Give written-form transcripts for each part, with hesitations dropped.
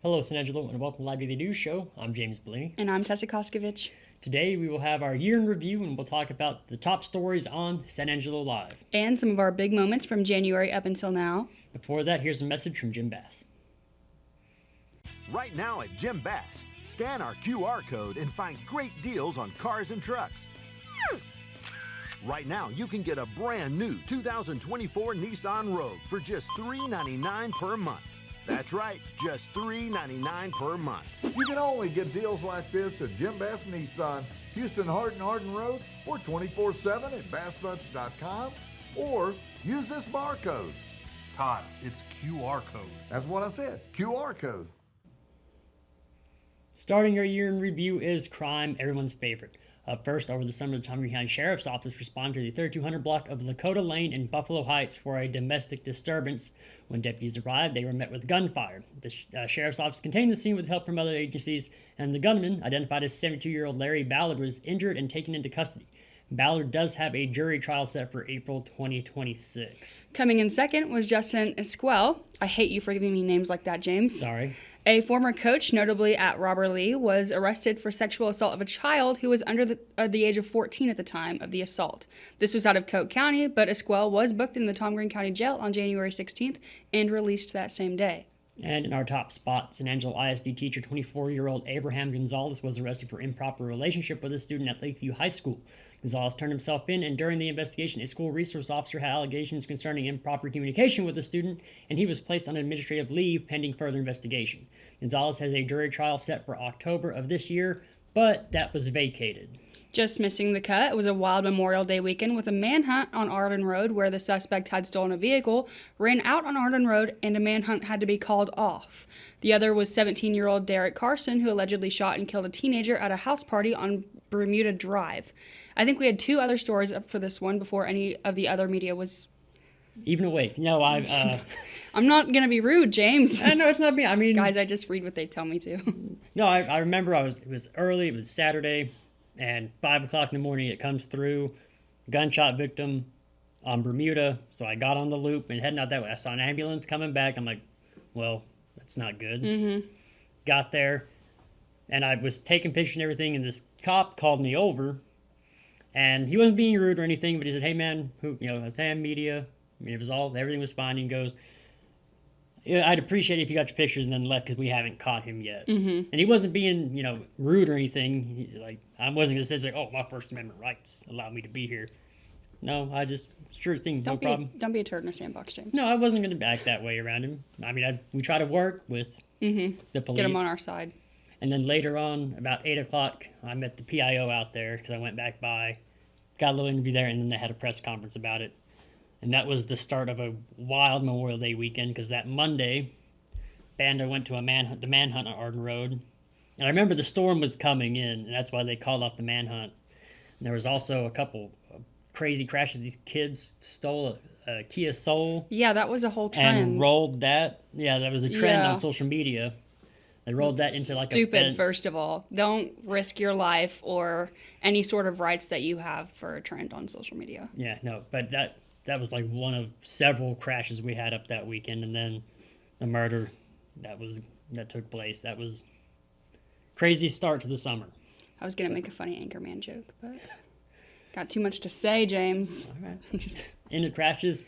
Hello, San Angelo, and welcome to Live Daily News Show. I'm James Bouligny. And I'm Tessa Koskovich. Today we will have our year in review, and we'll talk about the top stories on San Angelo Live. And some of our big moments from January up until now. Before that, here's a message from Jim Bass. Right now at Jim Bass, scan our QR code and find great deals on cars and trucks. Right now, you can get a brand new 2024 Nissan Rogue for just $399 per month. That's right, just $399 per month. You can only get deals like this at Jim Bass Nissan, Houston Hardin Road, or 24/7 at bassbutts.com, or use this barcode. Todd, it's QR code. That's what I said, QR code. Starting our year in review is crime, everyone's favorite. Up first, over the summer, the Montgomery County Sheriff's Office responded to the 3200 block of Lakota Lane in Buffalo Heights for a domestic disturbance. When deputies arrived, they were met with gunfire. The Sheriff's Office contained the scene with help from other agencies, and the gunman, identified as 72-year-old Larry Ballard, was injured and taken into custody. Ballard does have a jury trial set for April 2026. Coming in second was Justin Esquel. I hate you for giving me names like that, James. Sorry. A former coach, notably at Robert Lee, was arrested for sexual assault of a child who was under the age of 14 at the time of the assault. This was out of Coke County, but Esquel was booked in the Tom Green County Jail on January 16th and released that same day. And in our top spot, San Angelo ISD teacher 24-year-old Abraham Gonzalez was arrested for improper relationship with a student at Lakeview High School. Gonzalez turned himself in, and during the investigation, a school resource officer had allegations concerning improper communication with the student, and he was placed on administrative leave pending further investigation. Gonzalez has a jury trial set for October of this year, but that was vacated. Just missing the cut, it was a wild Memorial Day weekend with a manhunt on Arden Road where the suspect had stolen a vehicle, ran out on Arden Road, and a manhunt had to be called off. The other was 17-year-old Derek Carson, who allegedly shot and killed a teenager at a house party on Bermuda Drive. I think we had two other stories up for this one before any of the other media was even awake. No, I'm not going to be rude, James. No, it's not me. I mean, guys, I just read what they tell me to. No, I remember it was early, it was Saturday, and 5 o'clock in the morning it comes through, gunshot victim on Bermuda. So I got on the loop and heading out that way. I saw an ambulance coming back. I'm like, well, that's not good. Mm-hmm. Got there, and I was taking pictures and everything, and this cop called me over, and he wasn't being rude or anything, but he said, hey man, I was saying media. I mean, everything was fine. He goes, yeah, I'd appreciate it if you got your pictures and then left because we haven't caught him yet. Mm-hmm. And he wasn't being, rude or anything. He's like, I wasn't going to say, oh, my First Amendment rights allow me to be here. No, I just, sure thing, no problem. Don't be a turd in a sandbox, James. No, I wasn't going to act that way around him. I mean, we try to work with the police. Get them on our side. And then later on, about 8 o'clock, I met the PIO out there because I went back by, got a little interview there, and then they had a press conference about it. And that was the start of a wild Memorial Day weekend because that Monday, Banda went to the manhunt on Arden Road. And I remember the storm was coming in, and that's why they called off the manhunt. And there was also a couple of crazy crashes. These kids stole a Kia Soul. Yeah, that was a whole trend. And rolled that. Yeah, that was a trend on social media. They rolled that into like a fence. Stupid, first of all. Don't risk your life or any sort of rights that you have for a trend on social media. Yeah, no, but that was like one of several crashes we had up that weekend, and then the murder that took place. That was crazy start to the summer. I was gonna make a funny Anchorman joke, but got too much to say, James. All right. In the crashes,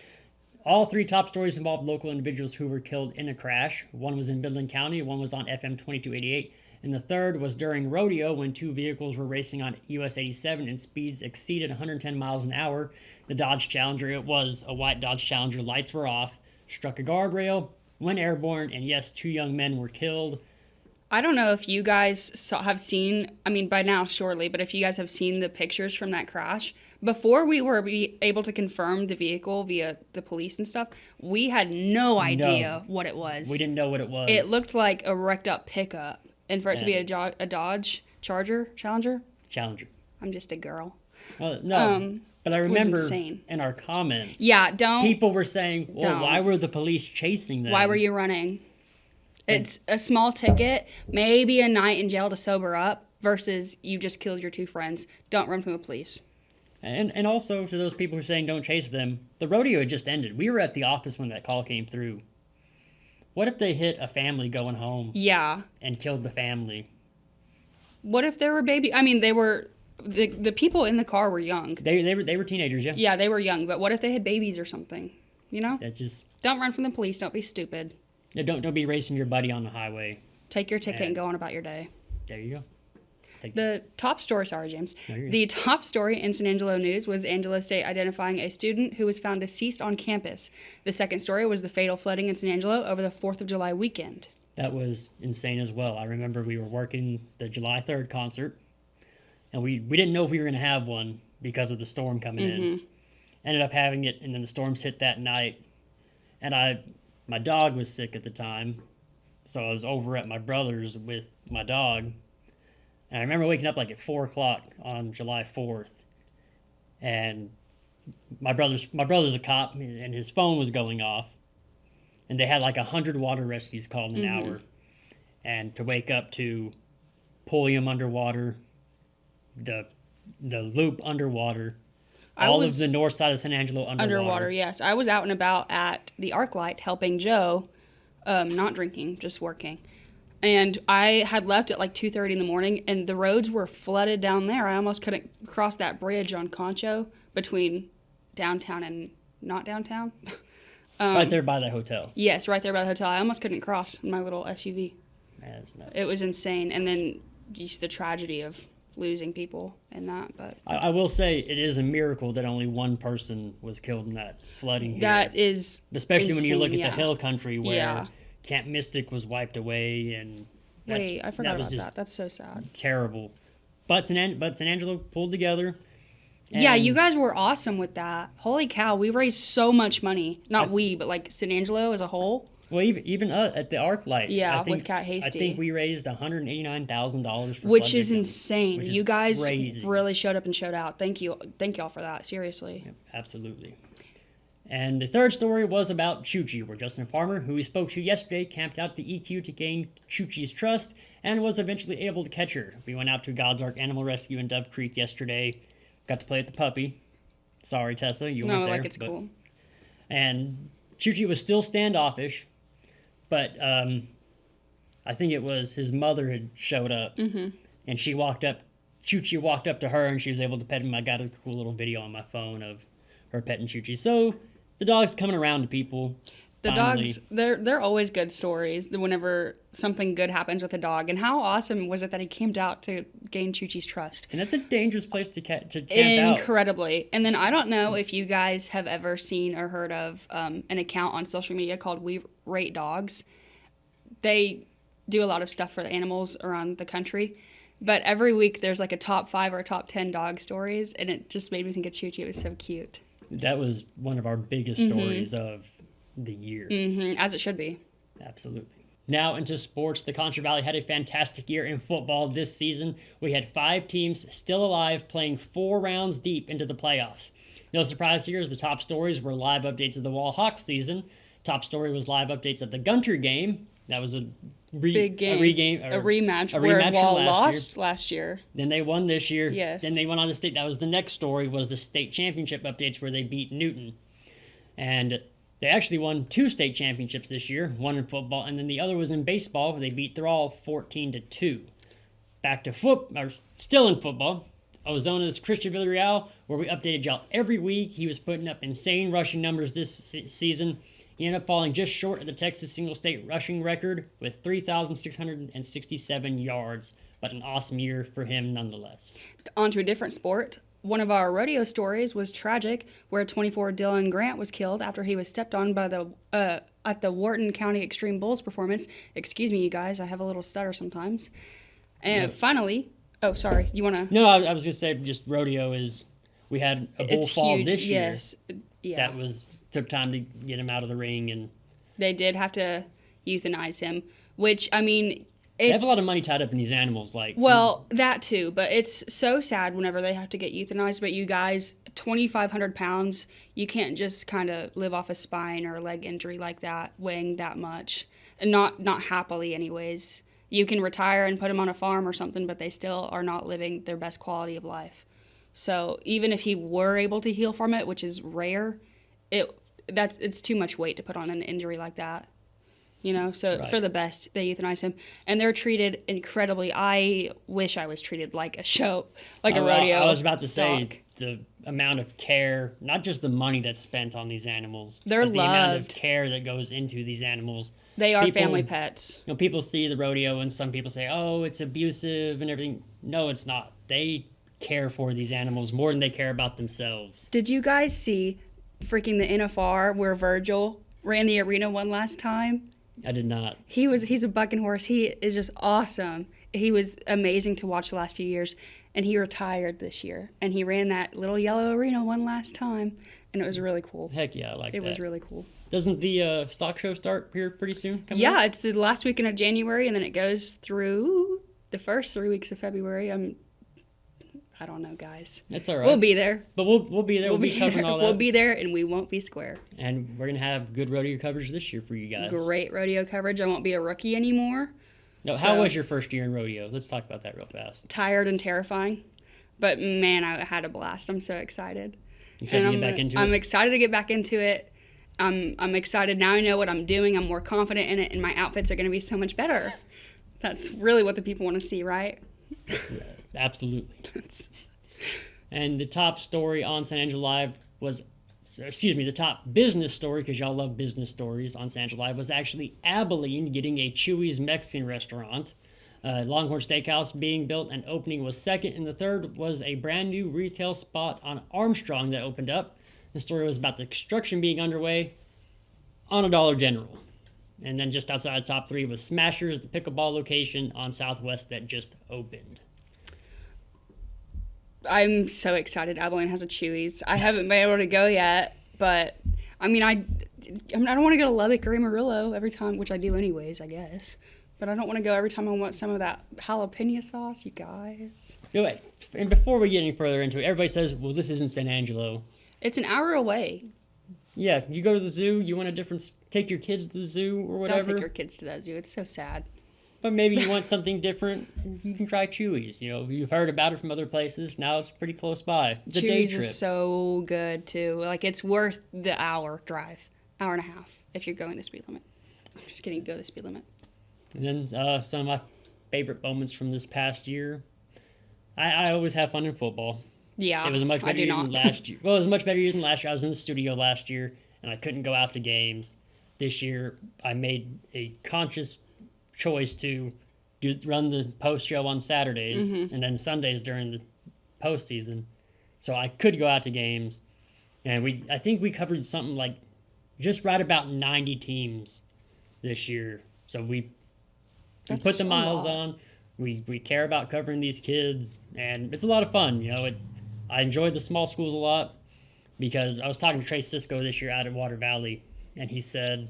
all three top stories involved local individuals who were killed in a crash. One was in Midland County, one was on FM 2288, and the third was during Rodeo when two vehicles were racing on US 87 and speeds exceeded 110 miles an hour. The Dodge Challenger, it was a white Dodge Challenger, lights were off, struck a guardrail, went airborne, and yes, two young men were killed. I don't know if you guys have seen, I mean, by now, surely, but if you guys have seen the pictures from that crash, before we were able to confirm the vehicle via the police and stuff, we had no idea what it was. We didn't know what it was. It looked like a wrecked up pickup. And for it to be a Dodge Challenger? Challenger. I'm just a girl. Well, no. But I remember in our comments, people were saying, well, why were the police chasing them? Why were you running? It's a small ticket, maybe a night in jail to sober up, versus you just killed your two friends. Don't run from the police. And also, to those people who are saying don't chase them, the rodeo had just ended. We were at the office when that call came through. What if they hit a family going home Yeah. and killed the family? What if there were baby? I mean, they were the people in the car were young. They were teenagers, yeah. Yeah, they were young. But what if they had babies or something? You know? That just Don't run from the police. Don't be stupid. yeah, don't be racing your buddy on the highway. Take your ticket and go on about your day. There you go. The top story, sorry, James. No, you're good. The top story in San Angelo news was Angelo State identifying a student who was found deceased on campus. The second story was the fatal flooding in San Angelo over the 4th of July weekend. That was insane as well. I remember we were working the July 3rd concert, and we didn't know if we were going to have one because of the storm coming in. Ended up having it, and then the storms hit that night. And my dog was sick at the time, so I was over at my brother's with my dog. And I remember waking up like at 4 o'clock on July 4th, and my brother's a cop, and his phone was going off, and they had like 100 water rescues called in an hour, and to wake up to Pulliam underwater, the loop underwater, all of the north side of San Angelo underwater. Yes. I was out and about at the ArcLight helping Joe, not drinking, just working. And I had left at like 2:30 in the morning, and the roads were flooded down there. I almost couldn't cross that bridge on Concho between downtown and not downtown. Right there by the hotel. Yes, right there by the hotel. I almost couldn't cross in my little SUV. Man, that's nuts. It was insane. And then just the tragedy of losing people in that. But I will say it is a miracle that only one person was killed in that flooding here. that is Especially when you look insane, at the hill country where Yeah. Camp Mystic was wiped away, and Wait, I forgot was about just that. That's so sad. terrible. But San Angelo pulled together. Yeah, and you guys were awesome with that. Holy cow, we raised so much money. Not we, but like San Angelo as a whole. Well, even at the ArcLight, Yeah, I think, with Cat Hasty. I think we raised $189,000 for Which flood is victims, insane. which You is guys crazy. really showed up and showed out. Thank you. Thank y'all for that. Seriously. Yep, absolutely. And the third story was about Chuchi, where Justin Farmer, who we spoke to yesterday, camped out the EQ to gain Chuchi's trust and was eventually able to catch her. We went out to God's Ark Animal Rescue in Dove Creek yesterday. Got to play with the puppy. Sorry, Tessa, you weren't No, there. like it's cool. And Chuchi was still standoffish, but I think it was his mother had showed up, and Chuchi walked up to her, and she was able to pet him. I got a cool little video on my phone of her petting Chuchi. So the dog's coming around to people. The finally. dogs, they're always good stories whenever something good happens with a dog. And how awesome was it that he came out to gain Chuchi's trust? And that's a dangerous place to camp out. Incredibly. And then I don't know if you guys have ever seen or heard of an account on social media called We Rate Dogs. They do a lot of stuff for the animals around the country. But every week there's like a top 5 or a top 10 dog stories. And it just made me think of Chuchi. It was so cute. That was one of our biggest stories of the year. As it should be. Absolutely. Now into sports. The Contra Valley had a fantastic year in football this season. We had 5 teams still alive playing 4 rounds deep into the playoffs. No surprise here, as the top stories were live updates of the Wall Hawks season. Top story was live updates of the Gunter game. That was a Big game. a rematch from where Wall last lost last year. Then they won this year. Yes. Then they went on to state. That was the next story, was the state championship updates where they beat Newton. And they actually won 2 state championships this year, one in football, and then the other was in baseball, where they beat Thrall 14-2. Back to still in football, Ozona's Christian Villarreal, where we updated y'all every week. He was putting up insane rushing numbers this season. He ended up falling just short of the Texas single-state rushing record with 3,667 yards, but an awesome year for him nonetheless. On to a different sport. One of our rodeo stories was tragic, where 24 Dylan Grant was killed after he was stepped on by at the Wharton County Extreme Bulls performance. Excuse me, you guys, I have a little stutter sometimes. And finally, oh, sorry, you want to? No, I was going to say just rodeo is, we had a bull fall huge. this year. Yes, yeah. That took time to get him out of the ring, and They did have to euthanize him, which, I mean, they have a lot of money tied up in these animals. Well, that too, but it's so sad whenever they have to get euthanized. But you guys, 2,500 pounds, you can't just kind of live off a spine or a leg injury like that, weighing that much, and not happily anyways. You can retire and put them on a farm or something, but they still are not living their best quality of life. So even if he were able to heal from it, which is rare, it's too much weight to put on an injury like that. So Right. for the best, they euthanize him. And they're treated incredibly. I wish I was treated like a show, like a rodeo. I was about to stock. say the amount of care, not just the money that's spent on these animals, They're but the amount of loved. care that goes into these animals. They are People- family pets. People see the rodeo and some people say, oh, it's abusive and everything. No, it's not. They care for these animals more than they care about themselves. Did you guys see freaking the NFR where Virgil ran the arena one last time? I did not. He's a bucking horse. He is just awesome. He was amazing to watch the last few years, and he retired this year. And he ran that little yellow arena one last time, and it was really cool. Heck yeah, I like that. It was really cool. Doesn't the stock show start here pretty soon? coming Yeah, up? it's the last weekend of January, and then it goes through the first 3 weeks of February. I don't know, guys. That's all right. We'll be there. But we'll be there. We'll be covering all that. We'll be there, and we won't be square. And we're going to have good rodeo coverage this year for you guys. Great rodeo coverage. I won't be a rookie anymore. Now, So- how was your first year in rodeo? Let's talk about that real fast. Tired and terrifying, but man, I had a blast. I'm so excited. Excited And to get back into I'm it? excited to get back into it. I'm excited now. I know what I'm doing. I'm more confident in it, and my outfits are going to be so much better. That's really what the people want to see, right? Absolutely. And the top story on San Angelo Live was, the top business story, because y'all love business stories on San Angelo Live, was actually Abilene getting a Chewy's Mexican restaurant. Longhorn Steakhouse being built and opening was second, and the third was a brand new retail spot on Armstrong that opened up. The story was about the construction being underway on a Dollar General. And then just outside the top three was Smashers, the pickleball location on Southwest that just opened. I'm so excited. Abilene has a Chewy's. I haven't been able to go yet, but I don't want to go to Lubbock or Amarillo every time, which I do anyways, I guess. But I don't want to go every time I want some of that jalapeno sauce, you guys. Go ahead. And before we get any further into it, everybody says, well, this isn't San Angelo. It's an hour away. Yeah, you go to the zoo, you want take your kids to the zoo or Don't whatever. take your kids to that zoo. It's so sad. But maybe you want something different, you can try Chewy's. You've heard about it from other places. Now it's pretty close by. It's a day Chewy's trip. is so good too. Like it's worth the hour drive, hour and a half if you're going the speed limit. I'm just kidding. Go the speed limit. And then some of my favorite moments from this past year. I always have fun in football. Yeah, It was a much I better do year not. than last year. Well, it was a much better year than last year. I was in the studio last year, and I couldn't go out to games. This year, I made a conscious choice to run the post show on Saturdays Mm-hmm. and then Sundays during the postseason, so I could go out to games. And I think we covered something like just right about 90 teams this year. So we That's put the a miles lot. on. We care about covering these kids, and it's a lot of fun. I enjoyed the small schools a lot because I was talking to Trey Cisco this year out at Water Valley, and he said,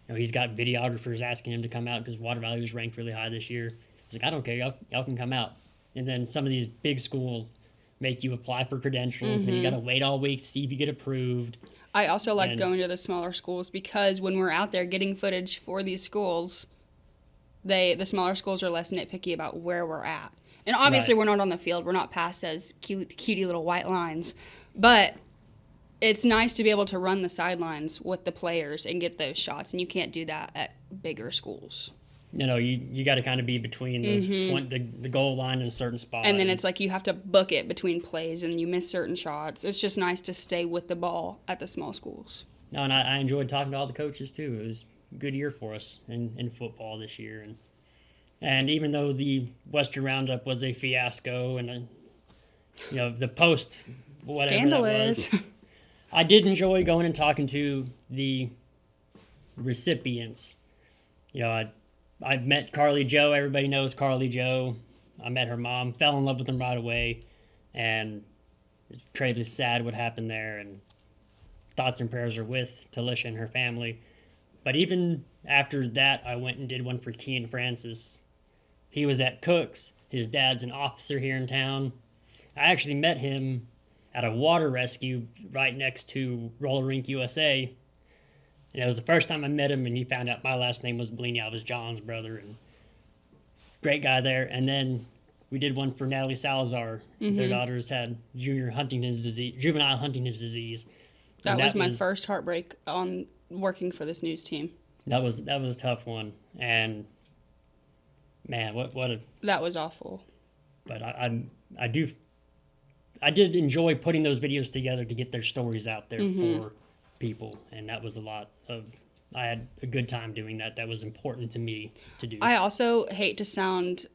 he's got videographers asking him to come out because Water Valley was ranked really high this year. He's like, I don't care, y'all can come out. And then some of these big schools make you apply for credentials, and then you got to wait all week to see if you get approved. I also like And- going to the smaller schools because when we're out there getting footage for these schools, the smaller schools are less nitpicky about where we're at. And obviously Right. we're not on the field. We're not past those cutie little white lines. But it's nice to be able to run the sidelines with the players and get those shots. And you can't do that at bigger schools. You got to kind of be between the goal line and a certain spot. And then it's like you have to book it between plays and you miss certain shots. It's just nice to stay with the ball at the small schools. No, and I enjoyed talking to all the coaches too. It was a good year for us in football this year, and even though the Western Roundup was a fiasco and the post whatever Scandalous. that was, I did enjoy going and talking to the recipients. I met Carly Joe. Everybody knows Carly Joe. I met her mom, fell in love with them right away, and it's incredibly sad what happened there. And thoughts and prayers are with Talisha and her family. But even after that, I went and did one for Kean Francis. He was at Cook's. His dad's an officer here in town. I actually met him at a water rescue right next to Roller Rink USA. And it was the first time I met him, and he found out my last name was Bouligny. I was John's brother, and great guy there. And then we did one for Natalie Salazar. Their daughters had juvenile Huntington's disease. That And was my first heartbreak on working for this news team. That was a tough one, and man, what a. That was awful. But I did enjoy putting those videos together to get their stories out there for people, and that was a lot of. I had a good time doing that. That was important to me to do. I also hate to sound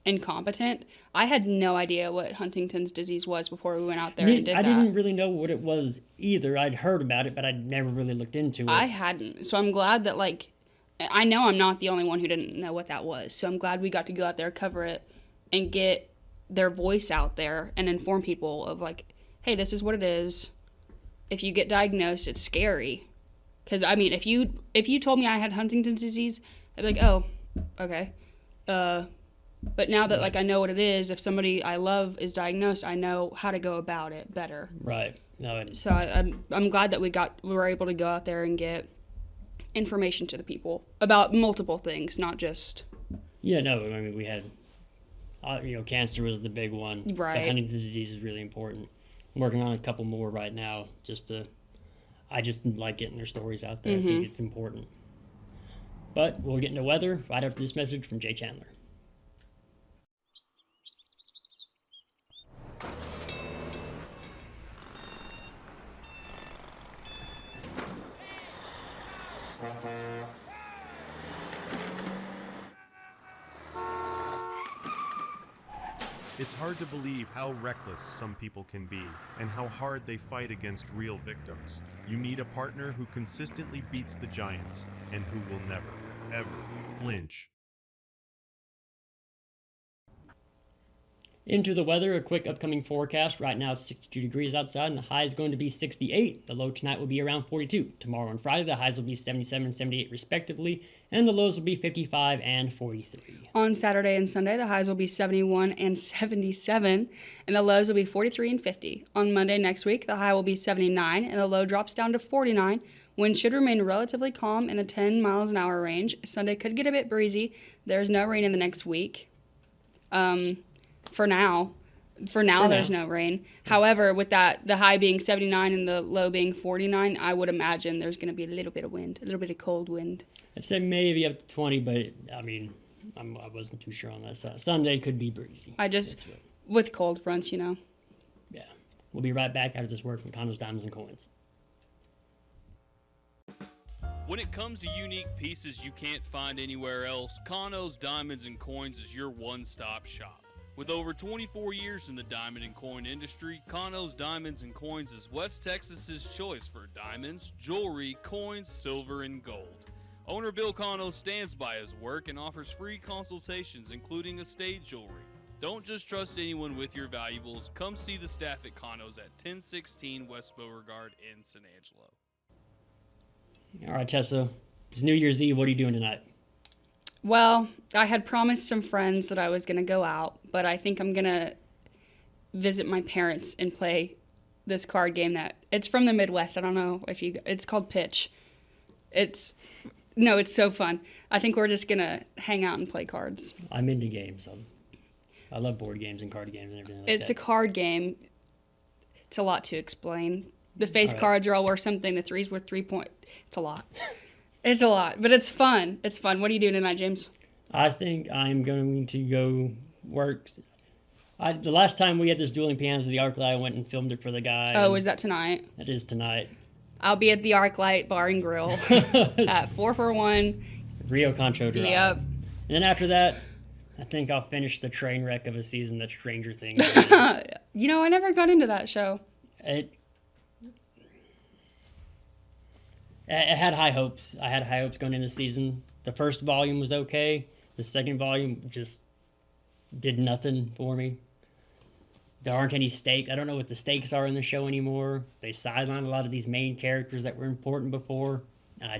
incompetent. I had no idea what Huntington's disease was before we went out there and did I that. didn't really know what it was either. I'd heard about it, but I'd never really looked into it. I hadn't. So I'm glad that, like, I know I'm not the only one who didn't know what that was. So I'm glad we got to go out there, cover it, and get their voice out there and inform people of, like, hey, this is what it is. If you get diagnosed, it's scary. Because, I mean, if you told me I had Huntington's disease, I'd be like, oh, okay. But now that, like, I know what it is, if somebody I love is diagnosed, I know how to go about it better. Right. No. So I'm glad that we were able to go out there and get information to the people about multiple things, not just. Yeah. No. I mean, we had, cancer was the big one. Right. The Huntington's disease is really important. I'm working on a couple more right now. I just like getting their stories out there. I think it's important. But we'll get into weather right after this message from Jay Chandler. It's hard to believe how reckless some people can be and how hard they fight against real victims. You need a partner who consistently beats the giants and who will never, ever flinch. Into the weather, a quick upcoming forecast. Right now it's 62 degrees outside and the high is going to be 68. The low tonight will be around 42. Tomorrow and Friday the highs will be 77 and 78 respectively, and the lows will be 55 and 43. On Saturday and Sunday, the highs will be 71 and 77, and the lows will be 43 and 50. On Monday next week, the high will be 79, and the low drops down to 49. Winds should remain relatively calm in the 10 miles an hour range. Sunday could get a bit breezy. There's no rain in the next week. For now, there's no rain. However, with that, the high being 79 and the low being 49, I would imagine there's going to be a little bit of wind, a little bit of cold wind. I'd say maybe up to 20, but I mean, I wasn't too sure on that. Sunday could be breezy. With cold fronts, Yeah. We'll be right back after this word from Condos, Diamonds, and Coins. When it comes to unique pieces you can't find anywhere else, Condos, Diamonds, and Coins is your one-stop shop. With over 24 years in the diamond and coin industry, Condos, Diamonds, and Coins is West Texas's choice for diamonds, jewelry, coins, silver, and gold. Owner Bill Cano stands by his work and offers free consultations, including estate jewelry. Don't just trust anyone with your valuables. Come see the staff at Cano's at 1016 West Beauregard in San Angelo. All right, Tessa. It's New Year's Eve. What are you doing tonight? Well, I had promised some friends that I was going to go out, but I think I'm going to visit my parents and play this card game it's from the Midwest. I don't know if it's called Pitch. It's so fun. I think we're just going to hang out and play cards. I'm into games. I love board games and card games and everything like that. It's a card game. It's a lot to explain. The face cards are all worth something. The three's worth 3 points. It's a lot. It's a lot, but it's fun. It's fun. What are you doing tonight, James? I think I'm going to go work. The last time we had this dueling pianos at the ArcLight, I went and filmed it for the guy. Oh, is that tonight? It is tonight. I'll be at the ArcLight Bar and Grill at 441. Rio Concho Drive. Yep. And then after that, I think I'll finish the train wreck of a season that Stranger Things is. I never got into that show. It had high hopes. I had high hopes going into the season. The first volume was okay. The second volume just did nothing for me. There aren't any stakes. I don't know what the stakes are in the show anymore. They sidelined a lot of these main characters that were important before. And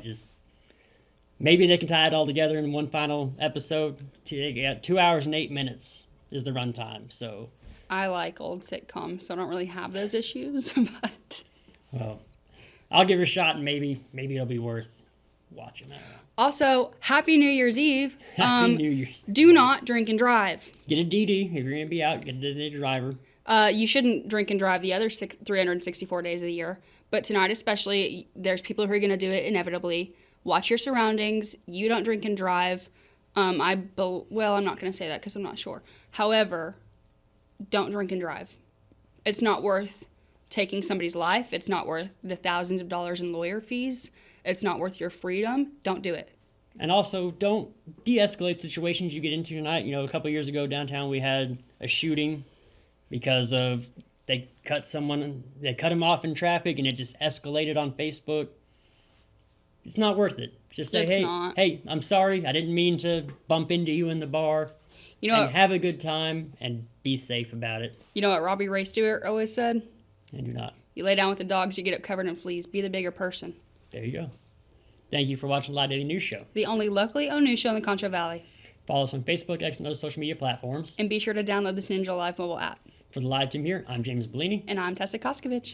maybe they can tie it all together in one final episode. 2 hours and 8 minutes is the runtime. So I like old sitcoms, so I don't really have those issues. But well, I'll give it a shot, and maybe it'll be worth watching. I don't know. Also, Happy New Year's Eve. Happy New Year's. Do not drink and drive. Get a DD if you're going to be out. Get a designated driver. You shouldn't drink and drive the other 364 days of the year. But tonight especially, there's people who are going to do it inevitably. Watch your surroundings. You don't drink and drive. I'm not going to say that because I'm not sure. However, don't drink and drive. It's not worth taking somebody's life. It's not worth the thousands of dollars in lawyer fees. It's not worth your freedom. Don't do it. And also, don't de-escalate situations you get into tonight. A couple years ago downtown, we had a shooting because of they cut him off in traffic, and it just escalated on Facebook. It's not worth it. Just say, hey, I'm sorry. I didn't mean to bump into you in the bar. And have a good time and be safe about it. You know what Robbie Ray Stewart always said? I do not. You lay down with the dogs, you get up covered in fleas. Be the bigger person. There you go. Thank you for watching Live Daily News Show. The only locally owned news show in the Concho Valley. Follow us on Facebook, X, and other social media platforms. And be sure to download the San Angelo Live mobile app. For the live team here, I'm James Bouligny. And I'm Tessa Koskovich.